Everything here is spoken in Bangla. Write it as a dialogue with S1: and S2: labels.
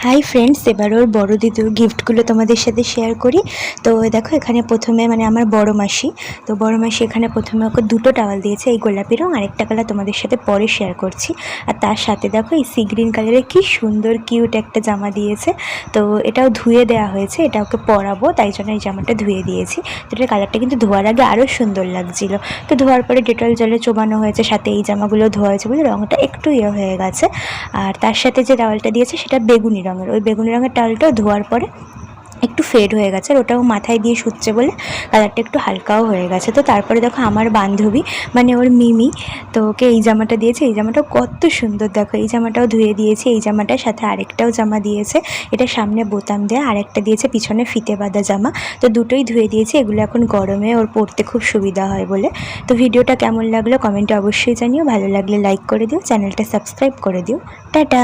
S1: হাই ফ্রেন্ডস, এবার ওর বড় দিদুর গিফটগুলো তোমাদের সাথে শেয়ার করি। তো দেখো, এখানে প্রথমে আমার বড় মাসি, তো বড় মাসি এখানে প্রথমে ওকে দুটো টাওয়াল দিয়েছে, এই গোলাপি রঙ, আরেকটা কালার তোমাদের সাথে পরে শেয়ার করছি। আর তার সাথে দেখো এই সি গ্রিন কালারের কি সুন্দর কিউট একটা জামা দিয়েছে। তো এটাও ধুয়ে দেওয়া হয়েছে, এটা ওকে পরাবো তাই জন্য এই জামাটা ধুয়ে দিয়েছি। তো এটার কালারটা কিন্তু ধোয়ার আগে আরও সুন্দর লাগছিল। তো ধোয়ার পরে ডেটল জলে চোবানো হয়েছে, সাথে এই জামাগুলো ধোয়া হয়েছে বলে রঙটা একটু হয়ে গেছে। আর তার সাথে যে টাওয়ালটা দিয়েছে সেটা বেগুনি রঙের, ওই বেগুনি রঙের টাওয়ালটাও ধোয়ার পরে একটু ফেড হয়ে গেছে, আর ওটাও মাথায় দিয়ে শুচ্ছে বলে কালারটা একটু হালকাও হয়ে গেছে। তো তারপরে দেখো আমার বান্ধবী ওর মিমি, তো ওকে এই জামাটা দিয়েছে, এই জামাটাও কত সুন্দর। দেখো এই জামাটাও ধুয়ে দিয়েছি, এই জামাটার সাথে আরেকটাও জামা দিয়েছে, এটা সামনে বোতাম দেওয়া, আরেকটা দিয়েছে পিছনে ফিতে বাঁধা জামা। তো দুটোই ধুয়ে দিয়েছি, এগুলো এখন গরমে ওর পরতে খুব সুবিধা হয় বলে। তো ভিডিওটা কেমন লাগলো কমেন্টে অবশ্যই জানিও, ভালো লাগলে লাইক করে দিও, চ্যানেলটা সাবস্ক্রাইব করে দিও। টাটা।